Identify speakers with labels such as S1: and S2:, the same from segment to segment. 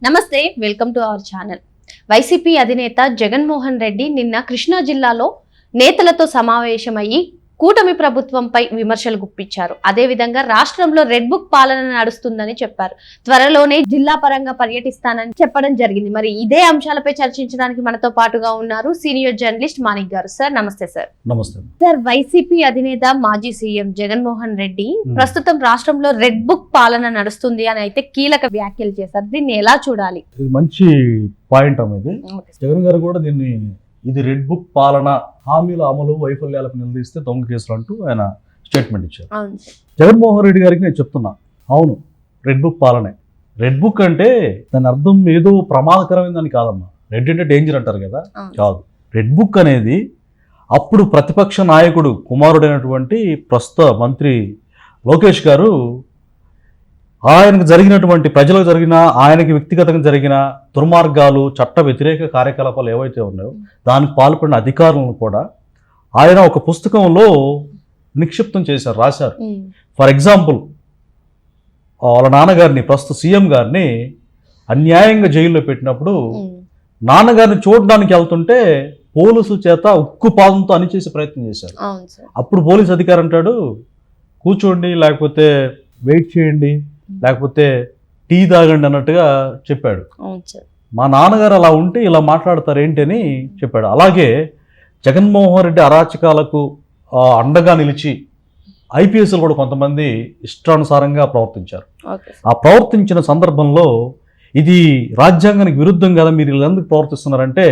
S1: నమస్తే, welcome to our channel. YCP అధినేత జగన్మోహన్ రెడ్డి నిన్న కృష్ణా జిల్లాలో నేతలతో సమావేశమయ్యి కూటమి ప్రభుత్వంపై విమర్శలు గుప్పించారు. అదేవిధంగా రాష్ట్రంలో రెడ్ బుక్ పాలన నడుస్తుందని చెప్పారు. త్వరలోనే జిల్లా పరంగా పర్యటిస్తానని చెప్పడం జరిగింది. మరి ఇదే అంశాలపై చర్చించడానికి మనతో పాటుగా ఉన్నారు సీనియర్ జర్నలిస్ట్ మాణిక్ గారు. సార్ నమస్తే. సార్
S2: నమస్తే
S1: సార్, వైసీపీ అధినేత మాజీ సీఎం జగన్మోహన్ రెడ్డి ప్రస్తుతం రాష్ట్రంలో రెడ్ బుక్ పాలన నడుస్తుంది అని అయితే కీలక వ్యాఖ్యలు చేశారు. దీన్ని ఎలా చూడాలి?
S2: ఇది మంచి పాయింట్ అనేది. జగన్ గారు కూడా దీన్ని ఇది రెడ్ బుక్ పాలన, హామీల అమలు వైఫల్యాలకు నిలదీస్తే దొంగ కేసులు అంటూ ఆయన స్టేట్మెంట్ ఇచ్చారు. జగన్మోహన్ రెడ్డి గారికి నేను చెప్తున్నా, అవును రెడ్ బుక్ పాలనే. రెడ్ బుక్ అంటే దాని అర్థం ఏదో ప్రమాదకరమైందని కాదమ్మా. రెడ్ అంటే డేంజర్ అంటారు కదా, కాదు. రెడ్ బుక్ అనేది అప్పుడు ప్రతిపక్ష నాయకుడు కుమారుడైనటువంటి ప్రస్తుత మంత్రి లోకేష్ గారు ఆయనకు జరిగినటువంటి ప్రజలకు జరిగిన, ఆయనకి వ్యక్తిగతంగా జరిగిన దుర్మార్గాలు, చట్ట వ్యతిరేక కార్యకలాపాలు ఏవైతే ఉన్నాయో దానికి పాల్పడిన అధికారులను కూడా ఆయన ఒక పుస్తకంలో నిక్షిప్తం చేశారు, రాశారు. ఫర్ ఎగ్జాంపుల్, వాళ్ళ నాన్నగారిని, ప్రస్తుత సీఎం గారిని అన్యాయంగా జైల్లో పెట్టినప్పుడు నాన్నగారిని చూడడానికి వెళ్తుంటే పోలీసు చేత ఉక్కు పాదంతో అణిచేసే ప్రయత్నం చేశారు. అప్పుడు పోలీసు అధికారి అంటాడు, కూర్చోండి, లేకపోతే వెయిట్ చేయండి, లేకపోతే టీ తాగండి అన్నట్టుగా చెప్పాడు. మా నాన్నగారు అలా ఉంటే ఇలా మాట్లాడతారు ఏంటి అని చెప్పాడు. అలాగే జగన్మోహన్ రెడ్డి అరాచకాలకు అండగా నిలిచి ఐపీఎస్లు కూడా కొంతమంది ఇష్టానుసారంగా ప్రవర్తించారు. ఆ ప్రవర్తించిన సందర్భంలో ఇది రాజ్యాంగానికి విరుద్ధం కదా, మీరు ఇలా ఎందుకు ప్రవర్తిస్తున్నారంటే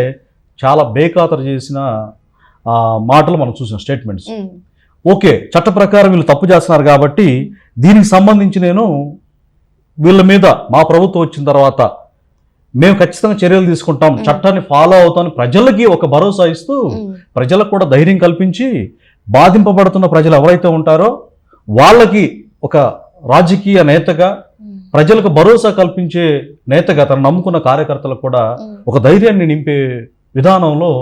S2: చాలా బేఖాతరు చేసిన మాటలు మనం చూసిన స్టేట్మెంట్స్. ఓకే, చట్ట ప్రకారం వీళ్ళు తప్పు చేస్తున్నారు కాబట్టి దీనికి సంబంధించి నేను వీళ్ళ మీద మా ప్రభుత్వం వచ్చిన తర్వాత మేము ఖచ్చితంగా చర్యలు తీసుకుంటాం, చట్టాన్ని ఫాలో అవుతామని ప్రజలకి ఒక భరోసా ఇస్తూ, ప్రజలకు కూడా ధైర్యం కల్పించి, బాధింపబడుతున్న ప్రజలు ఎవరైతే ఉంటారో వాళ్ళకి ఒక రాజకీయ నేతగా, ప్రజలకు భరోసా కల్పించే నేతగా, తను నమ్ముకున్న కార్యకర్తలకు కూడా ఒక ధైర్యాన్ని నింపే విధానంలో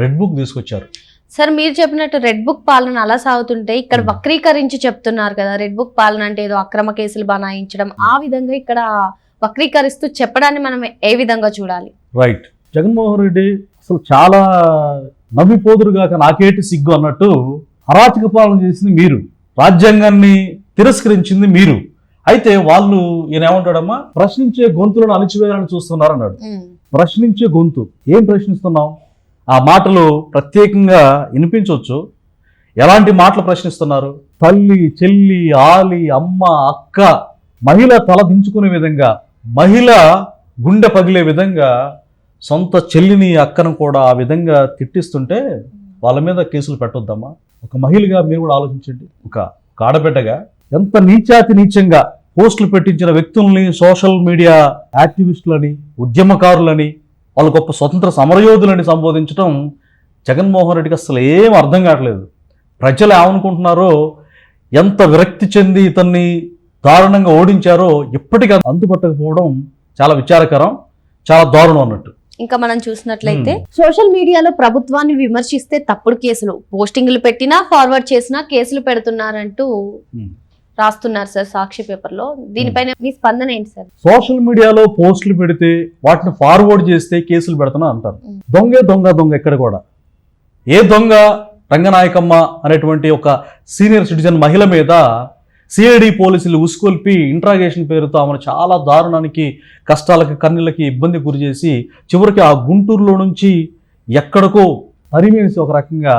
S2: రెడ్ బుక్ తీసుకొచ్చారు.
S1: సార్, మీరు చెప్పినట్టు రెడ్ బుక్ పాలన అలా సాగుతుంటే ఇక్కడ వక్రీకరించి చెప్తున్నారు కదా. రెడ్ బుక్ పాలన అంటే ఏదో అక్రమ కేసులు బనాయించడం, ఆ విధంగా ఇక్కడ వక్రీకరిస్తూ చెప్పడాన్ని మనం ఏ విధంగా చూడాలి?
S2: రైట్. జగన్మోహన్ రెడ్డి అసలు చాలా నవ్విపోదురుగాక నాకేటి సిగ్గు అన్నట్టు అరాచక పాలన చేసింది మీరు, రాజ్యాంగాన్ని తిరస్కరించింది మీరు. అయితే వాళ్ళు ఈయన ఏమంటాడమ్మా, ప్రశ్నించే గొంతులను అణిచివేయాలని చూస్తున్నారు అన్నాడు. ప్రశ్నించే గొంతు, ఏం ప్రశ్నిస్తున్నావు? ఆ మాటలు ప్రత్యేకంగా వినిపించవచ్చు. ఎలాంటి మాటలు ప్రశ్నిస్తున్నారు? తల్లి, చెల్లి, ఆలి, అమ్మ, అక్క, మహిళ తల దించుకునే విధంగా, మహిళ గుండె పగిలే విధంగా సొంత చెల్లిని, అక్కను కూడా ఆ విధంగా తిట్టిస్తుంటే వాళ్ళ మీద కేసులు పెట్టొద్దమ్మా. ఒక మహిళగా మీరు కూడా ఆలోచించండి. ఒక ఆడబిడ్డగా ఎంత నీచంగా పోస్టులు పెట్టించిన వ్యక్తుల్ని, సోషల్ మీడియా యాక్టివిస్టులని, ఉద్యమకారులని, వాళ్ళు గొప్ప స్వతంత్ర సమరయోధులని సంబోధించడం జగన్మోహన్ రెడ్డికి అసలు ఏం అర్థం కావట్లేదు. ప్రజలు ఏమనుకుంటున్నారో, ఎంత విరక్తి చెంది ఇతన్ని దారుణంగా ఓడించారో ఇప్పటికీ అంతుపట్టకపోవడం చాలా విచారకరం, చాలా దారుణం అన్నట్టు.
S1: ఇంకా మనం చూసినట్లయితే సోషల్ మీడియాలో ప్రభుత్వాన్ని విమర్శిస్తే తప్పుడు కేసులు, పోస్టింగ్లు పెట్టినా ఫార్వర్డ్ చేసినా కేసులు పెడుతున్నారంటూ రాస్తున్నారు సార్ సాక్షి పేపర్లో. దీనిపైన మీ స్పందన ఏంటి సార్?
S2: సోషల్ మీడియాలో పోస్టులు పెడితే వాటిని ఫార్వర్డ్ చేస్తే కేసులు పెడుతున్నా అంటారు. దొంగ ఇక్కడ కూడా ఏ దొంగ? రంగనాయకమ్మ అనేటువంటి ఒక సీనియర్ సిటిజన్ మహిళ మీద సిఐడి పోలీసులు ఉసుకొల్పి ఇంట్రాగేషన్ పేరుతో ఆమెను చాలా దారుణానికి, కష్టాలకి, కన్నీళ్ళకి ఇబ్బంది గురి చేసి చివరికి ఆ గుంటూరులో నుంచి ఎక్కడికో తరిమేసి ఒక రకంగా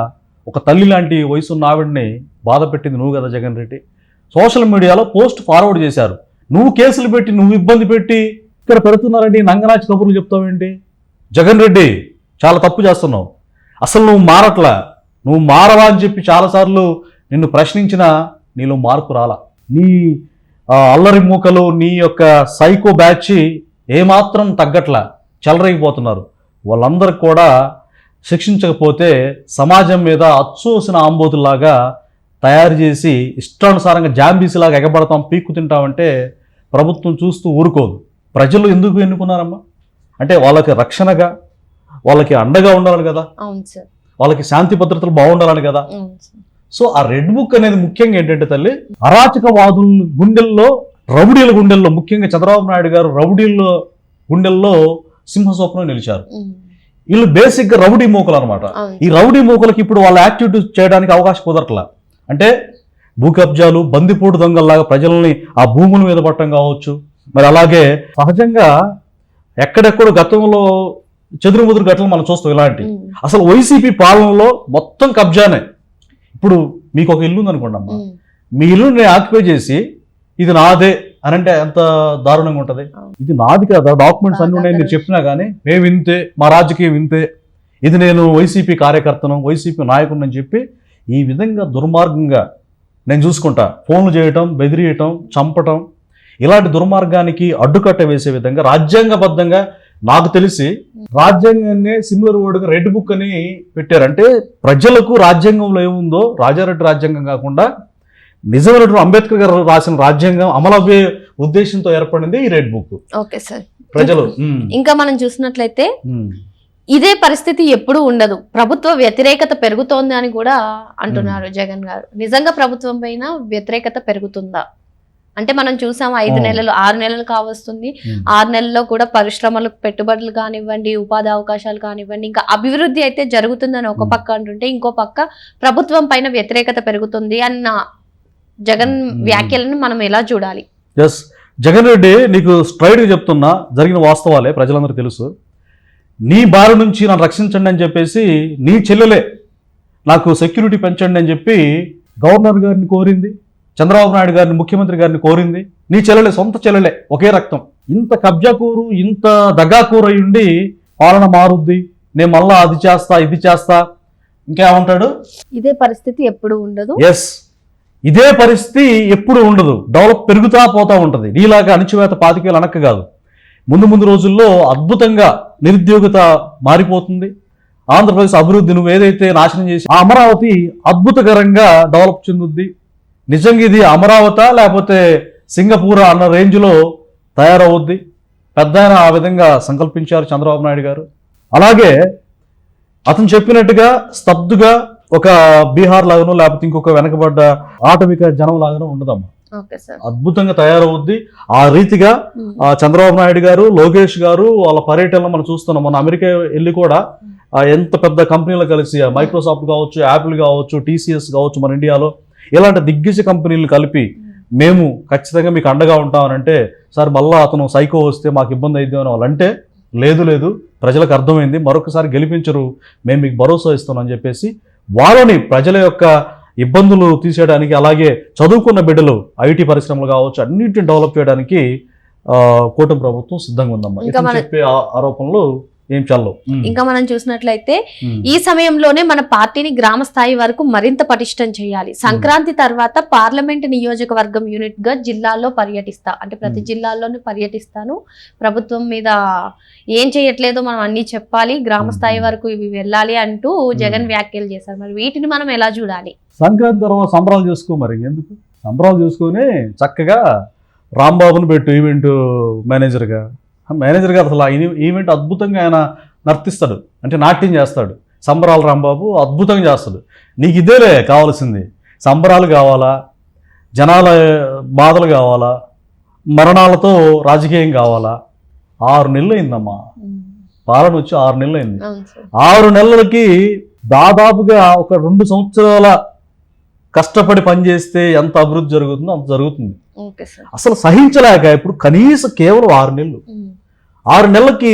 S2: ఒక తల్లి లాంటి వయసున్న ఆవిడని బాధ పెట్టింది నువ్వు కదా జగన్ రెడ్డి. సోషల్ మీడియాలో పోస్ట్ ఫార్వర్డ్ చేశారు, నువ్వు కేసులు పెట్టి, నువ్వు ఇబ్బంది పెట్టి ఇక్కడ పెడుతున్నారండి, నంగనాచి కబుర్లు చెప్తావేంటి? జగన్ రెడ్డి చాలా తప్పు చేస్తున్నావు. అసలు నువ్వు మారట్లా, నువ్వు మారవా అని చెప్పి చాలాసార్లు నిన్ను ప్రశ్నించినా నీలో మార్పు రాలా. నీ అల్లరి మూకలు, నీ యొక్క సైకో బ్యాచ్ ఏమాత్రం తగ్గట్లా, చెలరైపోతున్నారు. వాళ్ళందరికి కూడా శిక్షించకపోతే సమాజం మీద అచ్చోసిన ఆంబోతుల్లాగా తయారు చేసి ఇష్టానుసారంగా జాంబీసీలాగా ఎగబడతాం, పీక్కు తింటామంటే ప్రభుత్వం చూస్తూ ఊరుకోదు. ప్రజలు ఎందుకు ఎన్నుకున్నారమ్మా అంటే వాళ్ళకి రక్షణగా, వాళ్ళకి అండగా ఉండాలని కదా, వాళ్ళకి శాంతి భద్రతలు బాగుండాలని కదా. సో ఆ రెడ్ బుక్ అనేది ముఖ్యంగా ఏంటంటే తల్లి, అరాచకవాదుల గుండెల్లో, రౌడీల గుండెల్లో, ముఖ్యంగా చంద్రబాబు నాయుడు గారు రౌడీల్లో గుండెల్లో సింహస్వప్నం నిలిచారు.
S1: ఉమ్.
S2: వీళ్ళు బేసిక్గా రౌడీ మూకలు అనమాట.
S1: అవును.
S2: ఈ రౌడీ మూకలకి ఇప్పుడు వాళ్ళ యాక్టివిటీస్ చేయడానికి అవకాశం కుదరట్లా. అంటే భూ కబ్జాలు, బందిపోటు దొంగల్లాగా ప్రజల్ని ఆ భూముల మీద పట్టడం కావచ్చు. మరి అలాగే సహజంగా ఎక్కడెక్కడ గతంలో చెదురుముదురు ఘటనలు మనం చూస్తాం ఇలాంటి.
S1: ఉమ్.
S2: అసలు వైసీపీ పాలనలో మొత్తం కబ్జానే. ఇప్పుడు మీకు ఒక ఇల్లు ఉందనుకోండి అమ్మా,
S1: ఉమ్.
S2: మీ ఇల్లుని ఆక్యుపై చేసి ఇది నాదే అని అంటే ఎంత దారుణంగా ఉంటుంది. ఇది నాది కదా, డాక్యుమెంట్స్ అన్ని ఉన్నాయి మీరు చెప్పినా కానీ మేము ఇంతే, మా రాజకీయం ఇంతే, ఇది నేను వైసీపీ కార్యకర్తను, వైసీపీ నాయకుడిని అని చెప్పి ఈ విధంగా దుర్మార్గంగా నేను చూసుకుంటా ఫోన్లు చేయటం, బెదిరియటం, చంపటం, ఇలాంటి దుర్మార్గానికి అడ్డుకట్ట వేసే విధంగా రాజ్యాంగబద్ధంగా నాకు తెలిసి రాజ్యాంగాన్నే సిమిలర్ వర్డ్గా రెడ్ బుక్ అని పెట్టారంటే ప్రజలకు రాజ్యాంగంలో ఏముందో రాజారెడ్డి రాజ్యాంగం కాకుండా నిజమైనటువంటి అంబేద్కర్ గారు రాసిన రాజ్యాంగం అమలయ్యే ఉద్దేశంతో ఏర్పడింది ఈ రెడ్ బుక్.
S1: Okay sir.
S2: ప్రజలు
S1: ఇంకా మనం చూసినట్లయితే ఇదే పరిస్థితి ఎప్పుడూ ఉండదు, ప్రభుత్వ వ్యతిరేకత పెరుగుతోంది అని కూడా అంటున్నారు జగన్ గారు. నిజంగా ప్రభుత్వం పైన వ్యతిరేకత పెరుగుతుందా? అంటే మనం చూసాం 5 నెలలు 6 నెలలు కావస్తుంది. 6 నెలల్లో కూడా పరిశ్రమలకు పెట్టుబడులు కానివ్వండి, ఉపాధి అవకాశాలు కానివ్వండి, ఇంకా అభివృద్ధి అయితే జరుగుతుందని ఒక పక్క అంటుంటే, ఇంకో పక్క ప్రభుత్వం పైన వ్యతిరేకత పెరుగుతుంది అన్న జగన్ వ్యాఖ్యలను మనం ఎలా చూడాలి?
S2: ఎస్, జగన్ రెడ్డి నీకు స్ట్రైట్గా చెప్తున్నా, జరిగిన వాస్తవాలే ప్రజలందరూ తెలుసు. నీ బారి నుంచి నన్ను రక్షించండి అని చెప్పేసి నీ చెల్లెలే నాకు సెక్యూరిటీ పెంచండి అని చెప్పి గవర్నర్ గారిని కోరింది, చంద్రబాబు నాయుడు గారిని, ముఖ్యమంత్రి గారిని కోరింది. నీ చెల్లెలే, సొంత చెల్లెలే, ఒకే రక్తం. ఇంత కబ్జాకూరు, ఇంత దగాకూరు అయ్యుండి పాలన మారుద్ది, నేను మళ్ళా అది చేస్తా ఇది చేస్తా ఇంకేమంటాడు?
S1: ఇదే పరిస్థితి ఎప్పుడు ఉండదు.
S2: ఎస్, ఇదే పరిస్థితి ఎప్పుడు ఉండదు, డెవలప్ పెరుగుతా పోతా ఉంటుంది. నీలాగా అణిచివేత 25 ఏళ్ళ వెనక్కి కాదు. ముందు రోజుల్లో అద్భుతంగా నిరుద్యోగత మారిపోతుంది. ఆంధ్రప్రదేశ్ అభివృద్ధి నువ్వు ఏదైతే నాశనం చేసి ఆ అమరావతి అద్భుతకరంగా డెవలప్ చెందుద్ది. నిజంగా ఇది అమరావతి లేకపోతే సింగపూర్ అన్న రేంజ్లో తయారవుద్ది. పెద్ద ఆ విధంగా సంకల్పించారు చంద్రబాబు నాయుడు గారు. అలాగే అతను చెప్పినట్టుగా స్తబ్దుగా ఒక బీహార్ లాగానో లేకపోతే ఇంకొక వెనకబడ్డ ఆటవిక జనం లాగానో ఉండదమ్మా. అద్భుతంగా తయారవుద్ది. ఆ రీతిగా చంద్రబాబు నాయుడు గారు, లోకేష్ గారు వాళ్ళ పర్యటనలో మనం చూస్తున్నాం. మన అమెరికా వెళ్ళి కూడా ఎంత పెద్ద కంపెనీలు కలిసి మైక్రోసాఫ్ట్ కావచ్చు, యాపిల్ కావచ్చు, టీసీఎస్ కావచ్చు, మన ఇండియాలో ఇలాంటి దిగ్గజ కంపెనీలు కలిపి మేము ఖచ్చితంగా మీకు అండగా ఉంటామనంటే, సార్ మళ్ళా అతను సైకో వస్తే మాకు ఇబ్బంది అయింది అని వాళ్ళు అంటే, లేదు ప్రజలకు అర్థమైంది, మరొకసారి గెలిపించరు, మేము మీకు భరోసా ఇస్తాం అని చెప్పేసి వాళ్ళని ప్రజల యొక్క ఇబ్బందులు తీసేయడానికి, అలాగే చదువుకున్న బిడ్డలు ఐటీ పరిశ్రమలు కావచ్చు అన్నింటిని డెవలప్ చేయడానికి కూటమి ప్రభుత్వం సిద్ధంగా ఉందమ్మా. చెప్పే ఆరోపణలు ఏం చల్లవు.
S1: ఇంకా మనం చూసినట్లయితే ఈ సమయంలోనే మన పార్టీని గ్రామ స్థాయి వరకు మరింత పటిష్టం చేయాలి. సంక్రాంతి తర్వాత పార్లమెంట్ నియోజకవర్గం యూనిట్ గా జిల్లాల్లో పర్యటిస్తా, అంటే ప్రతి జిల్లాల్లోనూ పర్యటిస్తాను, ప్రభుత్వం మీద ఏం చేయట్లేదో మనం అన్ని చెప్పాలి, గ్రామ స్థాయి వరకు ఇవి వెళ్ళాలి అంటూ జగన్ వ్యాఖ్యలు చేశారు. మరి వీటిని మనం ఎలా చూడాలి?
S2: సంక్రాంతి తర్వాత సంబరాలు చేసుకో, మరి ఎందుకు సంబరాలు చేసుకొని చక్కగా రాంబాబుని పెట్టు ఈవెంట్ మేనేజర్గా అసలు ఆ ఈవెంట్ అద్భుతంగా ఆయన నర్తిస్తాడు, అంటే నాట్యం చేస్తాడు. సంబరాలు రాంబాబు అద్భుతంగా చేస్తాడు. నీకు ఇదేలే కావాల్సింది, సంబరాలు కావాలా, జనాల బాధలు కావాలా, మరణాలతో రాజకీయం కావాలా? 6 నెలలు అయిందమ్మా పాలన వచ్చి, 6 నెలలు అయింది. 6 నెలలకి దాదాపుగా ఒక 2 సంవత్సరాల కష్టపడి పనిచేస్తే ఎంత అభివృద్ధి జరుగుతుందో అంత జరుగుతుంది. అసలు సహించలేక ఇప్పుడు కనీసం కేవలం 6 నెలలు, 6 నెలలకి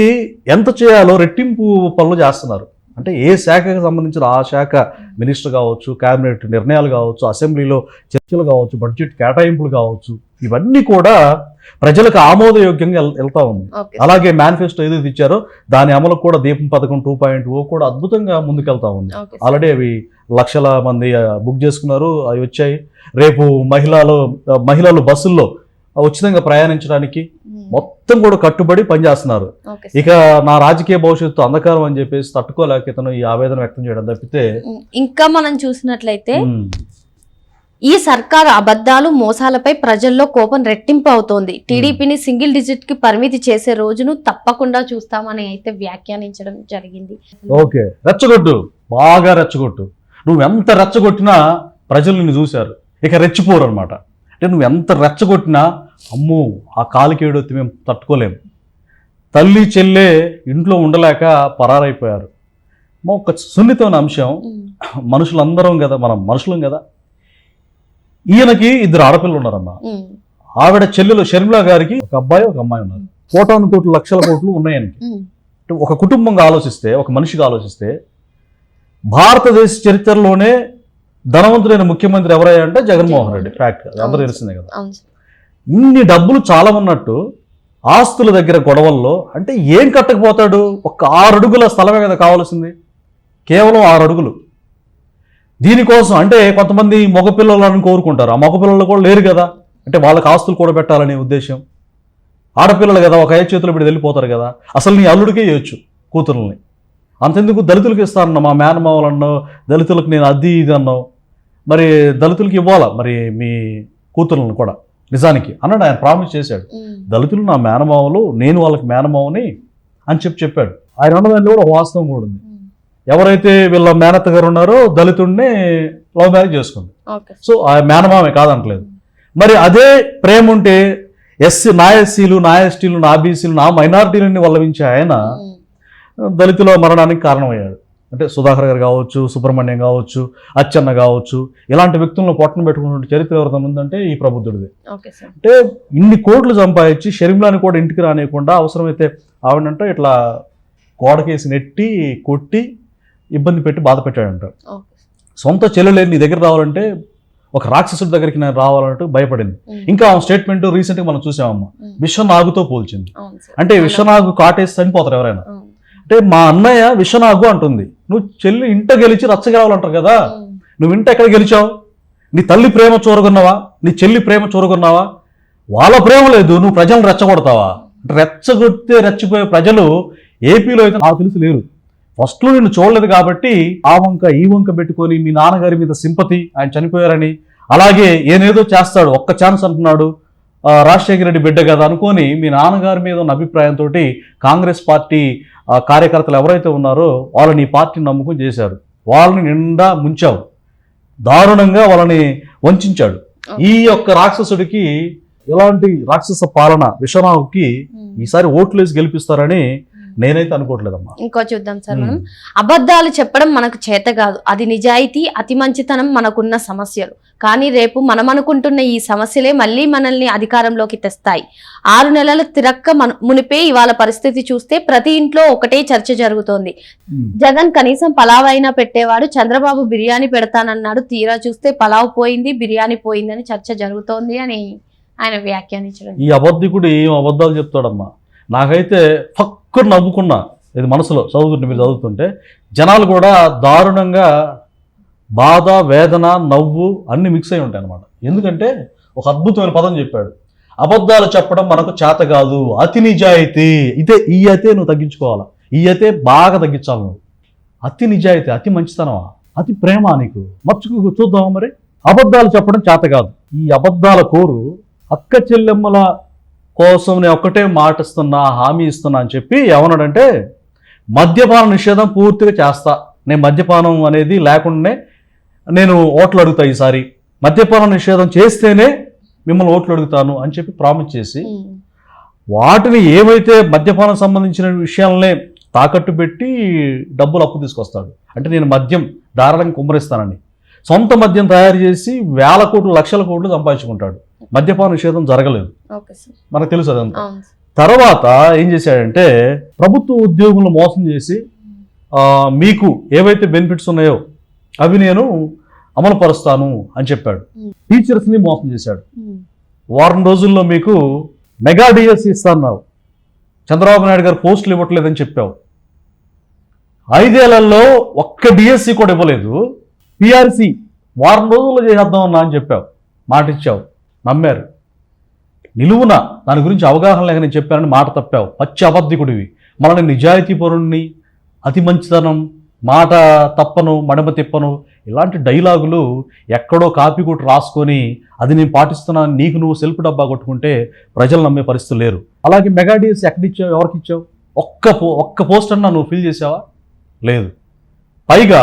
S2: ఎంత చేయాలో రెట్టింపు పనులు చేస్తున్నారు. అంటే ఏ శాఖకు సంబంధించిన ఆ శాఖ మినిస్టర్ కావచ్చు, కేబినెట్ నిర్ణయాలు కావచ్చు, అసెంబ్లీలో చర్చలు కావచ్చు, బడ్జెట్ కేటాయింపులు కావచ్చు, ఇవన్నీ కూడా ప్రజలకు ఆమోదయోగ్యంగా వెళ్తా ఉంది. అలాగే మేనిఫెస్టో ఏదైతే ఇచ్చారో దాని అమలు కూడా దీపం పథకం 2.0 కూడా అద్భుతంగా ముందుకెళ్తా ఉంది. ఆల్రెడీ అవి లక్షల మంది బుక్ చేసుకున్నారు, అవి వచ్చాయి. రేపు మహిళలు బస్సుల్లో ఉచితంగా ప్రయాణించడానికి మొత్తం కూడా కట్టుబడి పనిచేస్తున్నారు. ఇక నా రాజకీయ భవిష్యత్తు అంధకారం అని చెప్పేసి తట్టుకోలేక ఇతను ఈ ఆవేదన వ్యక్తం చేయడం తప్పితే,
S1: ఇంకా మనం చూసినట్లయితే ఈ సర్కారు అబద్ధాలు మోసాలపై ప్రజల్లో కోపం రెట్టింపు అవుతోంది. టీడీపీని సింగిల్ డిజిట్ కి పరిమితి చేసే రోజును తప్పకుండా చూస్తామని అయితే వ్యాఖ్యానించడం జరిగింది.
S2: ఓకే, రెచ్చగొట్టు, బాగా రెచ్చగొట్టు. నువ్వు ఎంత రెచ్చగొట్టినా ప్రజలు నిన్ను చూశారు, ఇక రెచ్చిపోరు అనమాట. అంటే నువ్వు ఎంత రెచ్చగొట్టినా అమ్మో ఆ కాలికేడొత్తి మేము తట్టుకోలేము, తల్లి చెల్లె ఇంట్లో ఉండలేక పరారైపోయారు. ఒక సున్నితమైన అంశం. మనుషులందరం కదా, మనం మనుషులం కదా. ఈయనకి 2 ఆడపిల్లలు ఉన్నారమ్మా. ఆవిడ చెల్లెలు షర్మిల గారికి ఒక అబ్బాయి ఒక అమ్మాయి ఉన్నారు. కోటాను కోట్లు లక్షల కోట్లు ఉన్నాయని ఒక కుటుంబంగా ఆలోచిస్తే, ఒక మనిషిగా ఆలోచిస్తే, భారతదేశ చరిత్రలోనే ధనవంతుడైన ముఖ్యమంత్రి ఎవరయ్యా అంటే జగన్మోహన్ రెడ్డి. ఫ్యాక్ట్, అందరూ తెలిసిందే కదా. ఇన్ని డబ్బులు చాలా ఉన్నట్టు ఆస్తుల దగ్గర గొడవల్లో అంటే ఏం కట్టకపోతాడు? ఒక 6 అడుగుల స్థలమే కదా కావాల్సింది, కేవలం 6 అడుగులు. దీనికోసం అంటే కొంతమంది మగపిల్లలను కోరుకుంటారు, ఆ మగపిల్లలు కూడా లేరు కదా, అంటే వాళ్ళకి ఆస్తులు కూడా పెట్టాలనే ఉద్దేశం. ఆడపిల్లలు కదా, ఒక ఐదు చేతులు పెట్టి వెళ్ళిపోతారు కదా. అసలు నీ అల్లుడికే ఇవ్వచ్చు కూతురుల్ని, అంతెందుకు దళితులకి ఇస్తానన్నా, మా మేనమావలన్నావు, దళితులకు నేను అది ఇది అన్నావు, మరి దళితులకి ఇవ్వాలా మరి మీ కూతురులను కూడా నిజానికి అన్నాడు. ఆయన ప్రామిస్ చేశాడు, దళితులు నా మేనమావలు, నేను వాళ్ళకి మేనమావని అని చెప్పాడు. ఆయన ఉన్నదాన్ని కూడా వాస్తవం కూడా ఉంది. ఎవరైతే వీళ్ళ మేనత్త గారు ఉన్నారో దళితుడిని లవ్ మ్యారేజ్ చేసుకుంది. సో ఆ మేనమామే కాదంటలేదు. మరి అదే ప్రేమ ఉంటే నా ఎస్సీలు, నా ఎస్టీలు, నా బీసీలు, నా మైనారిటీలని వల్లవించే ఆయన దళితుల మరణానికి కారణమయ్యాడు. అంటే సుధాకర్ గారు కావచ్చు, సుబ్రహ్మణ్యం కావచ్చు, అచ్చెన్న కావచ్చు, ఇలాంటి వ్యక్తులను పొట్టను పెట్టుకున్న చరిత్ర ఎవరితో ఉందంటే ఈ ప్రబుద్ధుడిది. అంటే ఇన్ని కోట్లు సంపాదించి షర్మిలాని కూడా ఇంటికి రానియకుండా అవసరమైతే ఆవిడంటే ఇట్లా గోడకేసి నెట్టి కొట్టి ఇబ్బంది పెట్టి బాధ పెట్టాడంట. సొంత చెల్లెలు నీ దగ్గర రావాలంటే ఒక రాక్షసుడి దగ్గరికి నేను రావాలంటూ భయపడింది. ఇంకా ఆ స్టేట్మెంట్ రీసెంట్గా మనం చూసామమ్మా, విశ్వనాగుతో పోల్చింది. అంటే విశ్వనాగు కాటేసి చనిపోతారు ఎవరైనా. అంటే మా అన్నయ్య విశ్వనాగు అంటుంది, నువ్వు చెల్లి ఇంట గెలిచి రచ్చగలవాలంటారు కదా, నువ్వు ఇంట ఎక్కడ గెలిచావు? నీ తల్లి ప్రేమ చూరగొన్నావా? నీ చెల్లి ప్రేమ చూరగొన్నావా? వాళ్ళ ప్రేమ లేదు, నువ్వు ప్రజలను రెచ్చగొడతావా? రెచ్చగొడితే రెచ్చిపోయే ప్రజలు ఏపీలో అయితే నాకు తెలిసి లేరు. ఫస్ట్లో నిన్ను చూడలేదు కాబట్టి ఆ వంక ఈ వంక పెట్టుకొని మీ నాన్నగారి మీద సింపతి, ఆయన చనిపోయారని, అలాగే ఏనేదో చేస్తాడు, ఒక్క ఛాన్స్ అంటున్నాడు, రాజశేఖర రెడ్డి బిడ్డ కదా అనుకొని మీ నాన్నగారి మీద ఉన్న అభిప్రాయంతో కాంగ్రెస్ పార్టీ కార్యకర్తలు ఎవరైతే ఉన్నారో వాళ్ళని ఈ పార్టీని నమ్ముకుని చేశారు. వాళ్ళని నిండా ముంచావు, దారుణంగా వాళ్ళని వంచాడు. ఈ యొక్క రాక్షసుడికి ఇలాంటి రాక్షస పాలన విశ్వనాథ్కి ఈసారి ఓట్లేసి గెలిపిస్తారని నేనైతే అనుకోవట్లేదమ్మా.
S1: ఇంకో చూద్దాం సార్, మనం అబద్ధాలు చెప్పడం మనకు చేత కాదు, అది నిజాయితీ, అతి మంచితనం మనకున్న సమస్యలు. కానీ రేపు మనం అనుకుంటున్న ఈ సమస్యలే మళ్ళీ మనల్ని అధికారంలోకి తెస్తాయి. 6 నెలల తిరక్క మునిపే ఇవాళ పరిస్థితి చూస్తే ప్రతి ఇంట్లో ఒకటే చర్చ జరుగుతోంది. జగన్ కనీసం పలావ్ అయినా పెట్టేవాడు, చంద్రబాబు బిర్యానీ పెడతానన్నాడు, తీరా చూస్తే పలావ్ పోయింది, బిర్యానీ పోయిందని చర్చ జరుగుతోంది అని ఆయన వ్యాఖ్యానించడం.
S2: ఈ అబద్ధికుడు ఏం అబద్ధాలు చెప్తాడమ్మా. నాకైతే ఫక్కుని నవ్వుకున్నా, ఇది మనసులో చదువుతుంటే, మీరు చదువుతుంటే జనాలు కూడా దారుణంగా బాధ, వేదన, నవ్వు అన్ని మిక్స్ అయి ఉంటాయి అన్నమాట. ఎందుకంటే ఒక అద్భుతమైన పదం చెప్పాడు, అబద్ధాలు చెప్పడం మనకు చేత కాదు, అతి నిజాయితీ. ఈ అయితే నువ్వు తగ్గించుకోవాలా, ఈ అయితే బాగా తగ్గించాలి నువ్వు. అతి నిజాయితీ, అతి మంచితనమా, అతి ప్రేమ నీకు మర్చుకు చూద్దామా మరి. అబద్ధాలు చెప్పడం చేత కాదు. ఈ అబద్ధాల కోరు అక్క చెల్లెమ్మల కోసం నేను ఒక్కటే మాట ఇస్తున్నా, హామీ ఇస్తున్నా అని చెప్పి ఏమన్నాడంటే, మద్యపాన నిషేధం పూర్తిగా చేస్తా, నేను మద్యపానం అనేది లేకుండానే నేను ఓట్లు అడుగుతా, ఈసారి మద్యపాన నిషేధం చేస్తేనే మిమ్మల్ని ఓట్లు అడుగుతాను అని చెప్పి ప్రామిస్ చేసి, వాటిని ఏవైతే మద్యపానం సంబంధించిన విషయాలనే తాకట్టు పెట్టి డబ్బులు అప్పు తీసుకొస్తాడు. అంటే నేను మద్యం ధారాళంగా కుమ్మరిస్తానని సొంత మద్యం తయారు చేసి వేల కోట్లు, లక్షల కోట్లు సంపాదించుకుంటాడు. మద్యపాన నిషేధం జరగలేదు, మనకు తెలుసు అదంతా. తర్వాత ఏం చేశాడంటే, ప్రభుత్వ ఉద్యోగులను మోసం చేసి మీకు ఏవైతే బెనిఫిట్స్ ఉన్నాయో అవి నేను అమలు పరుస్తాను అని చెప్పాడు. టీచర్స్ని మోసం చేశాడు. వారం రోజుల్లో మీకు మెగా డిఎస్సి ఇస్తాన్నావు, చంద్రబాబు నాయుడు గారు పోస్టులు ఇవ్వట్లేదని చెప్పావు. 5 ఏళ్లలో ఒక్క డిఎస్సి కూడా ఇవ్వలేదు. పిఆర్సి వారం రోజుల్లో చేసేద్దామన్నా అని చెప్పావు, మాట ఇచ్చావు, నమ్మారు. నిలువున దాని గురించి అవగాహన లేక నేను చెప్పానని మాట తప్పావు. పచ్చి అబద్ధికుడివి. మనల్ని నిజాయితీ పరుణ్ణి, అతి మంచితనం, మాట తప్పను, మడమ తిప్పను, ఇలాంటి డైలాగులు ఎక్కడో కాపీ కొట్టి రాసుకొని అది నేను పాటిస్తున్నాను నీకు నువ్వు సెల్ఫ్ డబ్బా కొట్టుకుంటే ప్రజలు నమ్మే పరిస్థితి లేరు. అలాగే మెగా డిఎస్ ఎక్కడిచ్చావు, ఎవరికి ఇచ్చావు? ఒక్క పోస్ట్ అన్నా నువ్వు ఫిల్ చేసావా? లేదు. పైగా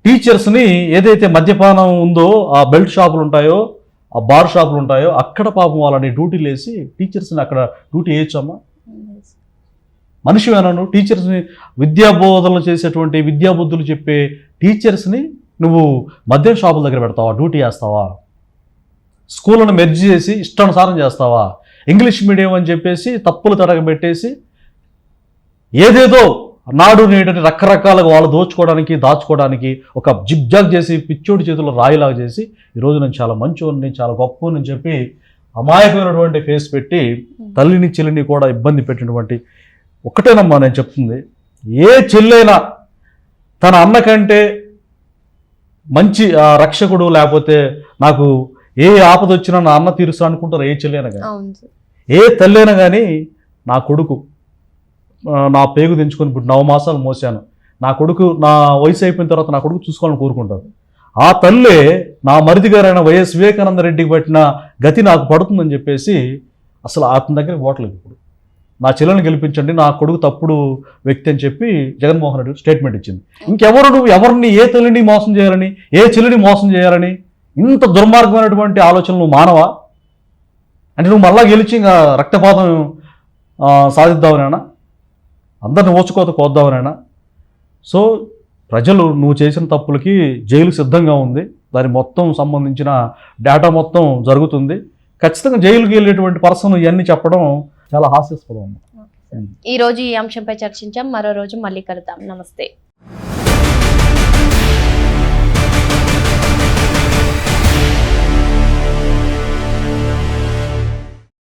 S2: టీచర్స్ని ఏదైతే మద్యపానం ఉందో ఆ బెల్ట్ షాపులు ఉంటాయో, ఆ బార్ షాపులు ఉంటాయో అక్కడ పాపం వాళ్ళని డ్యూటీలు వేసి టీచర్స్ని అక్కడ డ్యూటీ వేయచ్చమ్మా? మనిషివేనా నువ్వు? టీచర్స్ని విద్యాబోధనలు చేసేటువంటి విద్యాబుద్ధులు చెప్పే టీచర్స్ని నువ్వు మద్యం షాపుల దగ్గర పెడతావా? డ్యూటీ చేస్తావా? స్కూళ్ళను మెర్జ్ చేసి ఇష్టానుసారం చేస్తావా? ఇంగ్లీష్ మీడియం అని చెప్పేసి తప్పులు తడగబెట్టేసి ఏదేదో నాడు నేడని రకరకాలుగా వాళ్ళు దోచుకోవడానికి దాచుకోవడానికి ఒక జిగ్జాగ్ చేసి పిచ్చోడి చేతుల్లో రాయిలాగా చేసి ఈరోజు నేను చాలా మంచివాడిని, చాలా గొప్పని చెప్పి అమాయకమైనటువంటి ఫేస్ పెట్టి తల్లిని చెల్లిని కూడా ఇబ్బంది పెట్టినటువంటి ఒకటేనమ్మా నేను చెప్తుంది. ఏ చెల్లైనా తన అన్న కంటే మంచి రక్షకుడు, లేకపోతే నాకు ఏ ఆపద వచ్చినా నా అన్న తీరుస్తా అనుకుంటారు ఏ చెల్లైనా కానీ. ఏ తల్లైనా కానీ నా కొడుకు నా పేగు తెంచుకొని ఇప్పుడు 9 మాసాలు మోసాను, నా కొడుకు నా వయసు అయిపోయిన తర్వాత నా కొడుకు చూసుకోవాలని కోరుకుంటారు. ఆ తల్లే నా మరిది గారైన వైఎస్ వివేకానంద రెడ్డికి పట్టిన గతి నాకు పడుతుందని చెప్పేసి అసలు అతని దగ్గరికి పోవట్లేదు. ఇప్పుడు నా చెల్లెని గెలిపించండి, నా కొడుకు తప్పుడు వ్యక్తి అని చెప్పి జగన్మోహన్ రెడ్డి స్టేట్మెంట్ ఇచ్చింది. ఇంకెవరు నువ్వు ఎవరిని, ఏ తల్లిని మోసం చేయాలని, ఏ చెల్లిని మోసం చేయాలని ఇంత దుర్మార్గమైనటువంటి ఆలోచనలు నువ్వు మానవా? అంటే నువ్వు మళ్ళా గెలిచి ఇంకా రక్తపాతం సాధిద్దామనేనా, అందరిని ఓచుకోత కోద్దామనేనా? సో ప్రజలు నువ్వు చేసిన తప్పులకి జైలు సిద్ధంగా ఉంది, దాని మొత్తం సంబంధించిన డేటా మొత్తం జరుగుతుంది. ఖచ్చితంగా జైలుకి వెళ్ళేటువంటి పర్సన్ ఇవన్నీ చెప్పడం చాలా హాస్యాస్పదం.
S1: ఈ రోజు ఈ అంశంపై చర్చించాం. మరో రోజు మళ్ళీ కలుద్దాం. నమస్తే.